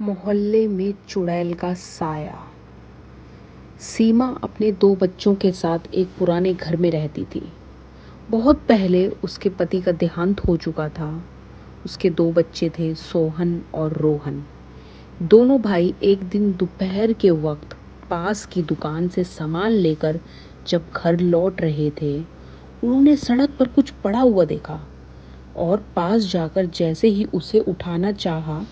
मोहल्ले में चुड़ैल का साया। सीमा अपने 2 बच्चों के साथ एक पुराने घर में रहती थी। बहुत पहले उसके पति का देहांत हो चुका था। उसके 2 बच्चे थे, सोहन और रोहन। दोनों भाई एक दिन दोपहर के वक्त पास की दुकान से सामान लेकर जब घर लौट रहे थे, उन्होंने सड़क पर कुछ पड़ा हुआ देखा और पास जाकर जैसे ही उसे उठाना चाहा,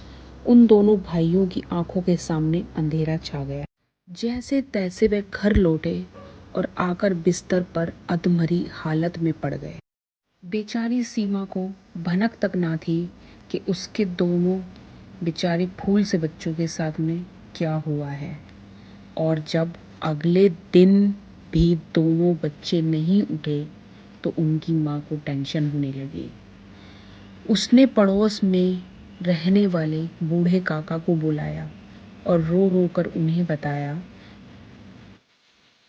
उन दोनों भाइयों की आंखों के सामने अंधेरा छा गया। जैसे तैसे वे घर लौटे और आकर बिस्तर पर अधमरी हालत में पड़ गए। बेचारी सीमा को भनक तक ना थी कि उसके दोनों बेचारे फूल से बच्चों के साथ में क्या हुआ है। और जब अगले दिन भी दोनों बच्चे नहीं उठे तो उनकी माँ को टेंशन होने लगी। उसने पड़ोस में रहने वाले बूढ़े काका को बुलाया और रो रो कर उन्हें बताया।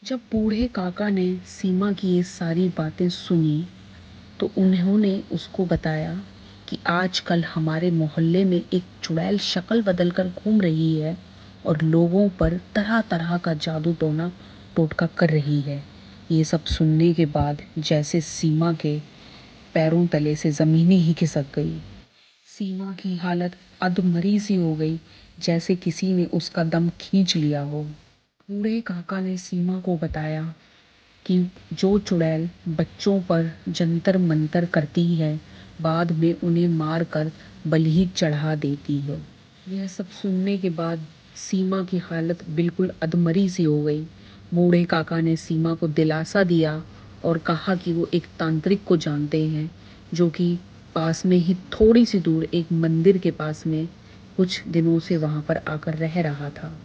जब बूढ़े काका ने सीमा की ये सारी बातें सुनी तो उन्होंने उसको बताया कि आजकल हमारे मोहल्ले में एक चुड़ैल शक्ल बदल कर घूम रही है और लोगों पर तरह तरह का जादू टोना टोटका कर रही है। ये सब सुनने के बाद जैसे सीमा के पैरों तले से ज़मीन ही खिसक गई। सीमा की हालत अधमरी सी हो गई, जैसे किसी ने उसका दम खींच लिया हो। बूढ़े काका ने सीमा को बताया कि जो चुड़ैल बच्चों पर जंतर मंतर करती है, बाद में उन्हें मार कर बलि चढ़ा देती है। यह सब सुनने के बाद सीमा की हालत बिल्कुल अधमरी सी हो गई। बूढ़े काका ने सीमा को दिलासा दिया और कहा कि वो एक तांत्रिक को जानते हैं जो कि पास में ही थोड़ी सी दूर एक मंदिर के पास में कुछ दिनों से वहां पर आकर रह रहा था।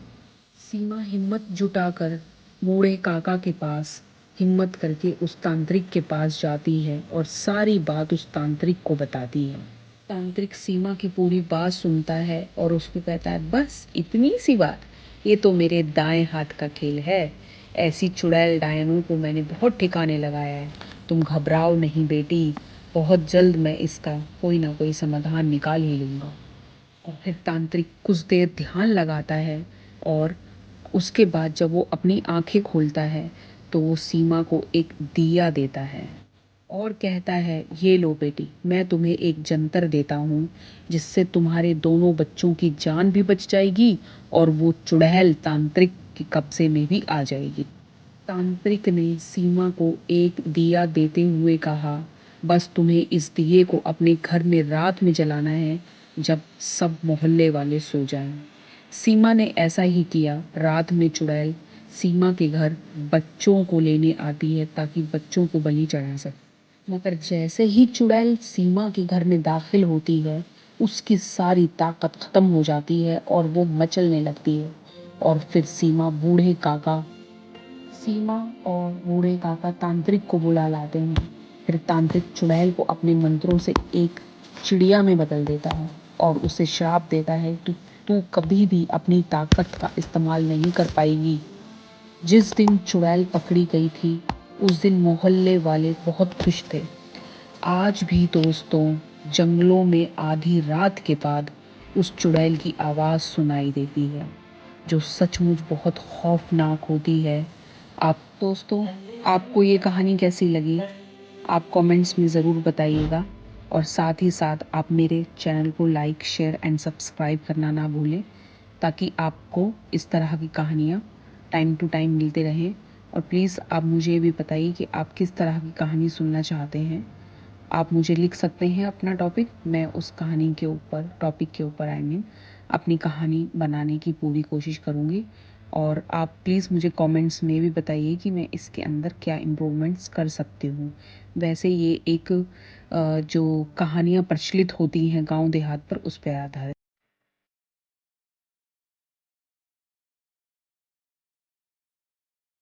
सीमा हिम्मत जुटाकर बूढ़े काका के पास हिम्मत करके उस तांत्रिक के पास जाती है और सारी बात उस तांत्रिक को बताती है। तांत्रिक सीमा की पूरी बात सुनता है और उसको कहता है, बस इतनी सी बात, ये तो मेरे दाएं हाथ का खेल है। ऐसी चुड़ैल डायनों को मैंने बहुत ठिकाने लगाया है। तुम घबराओ नहीं बेटी, बहुत जल्द मैं इसका कोई ना कोई समाधान निकाल ही लूँगा। और फिर तांत्रिक कुछ देर ध्यान लगाता है और उसके बाद जब वो अपनी आंखें खोलता है तो वो सीमा को एक दिया देता है और कहता है, ये लो बेटी, मैं तुम्हें एक जंतर देता हूँ जिससे तुम्हारे दोनों बच्चों की जान भी बच जाएगी और वो चुड़ैल तांत्रिक के कब्जे में भी आ जाएगी। तांत्रिक ने सीमा को एक दिया देते हुए कहा, बस तुम्हें इस दिए को अपने घर में रात में जलाना है जब सब मोहल्ले वाले सो जाएं। सीमा ने ऐसा ही किया। रात में चुड़ैल सीमा के घर बच्चों को लेने आती है ताकि बच्चों को बलि चढ़ा सके। मगर जैसे ही चुड़ैल सीमा के घर में दाखिल होती है, उसकी सारी ताकत खत्म हो जाती है और वो मचलने लगती है। और फिर सीमा और बूढ़े काका तांत्रिक को बुला लाते हैं। फिर तांत्रिक चुड़ैल को अपने मंत्रों से एक चिड़िया में बदल देता है और उसे श्राप देता है कि तू कभी भी अपनी ताकत का इस्तेमाल नहीं कर पाएगी। जिस दिन चुड़ैल पकड़ी गई थी, उस दिन मोहल्ले वाले बहुत खुश थे। आज भी दोस्तों जंगलों में आधी रात के बाद उस चुड़ैल की आवाज़ सुनाई देती है, जो सचमुच बहुत खौफनाक होती है। आप दोस्तों, आपको ये कहानी कैसी लगी? आप कमेंट्स में ज़रूर बताइएगा और साथ ही साथ आप मेरे चैनल को लाइक, शेयर एंड सब्सक्राइब करना ना भूलें, ताकि आपको इस तरह की कहानियाँ टाइम टू टाइम मिलते रहें। और प्लीज़ आप मुझे भी बताइए कि आप किस तरह की कहानी सुनना चाहते हैं। आप मुझे लिख सकते हैं अपना टॉपिक, मैं उस कहानी के ऊपर टॉपिक के ऊपर अपनी कहानी बनाने की पूरी कोशिश करूँगी। और आप प्लीज़ मुझे कमेंट्स में भी बताइए कि मैं इसके अंदर क्या इम्प्रूवमेंट्स कर सकती हूँ। वैसे ये एक जो कहानियाँ प्रचलित होती हैं गांव देहात पर, उस पर आधारित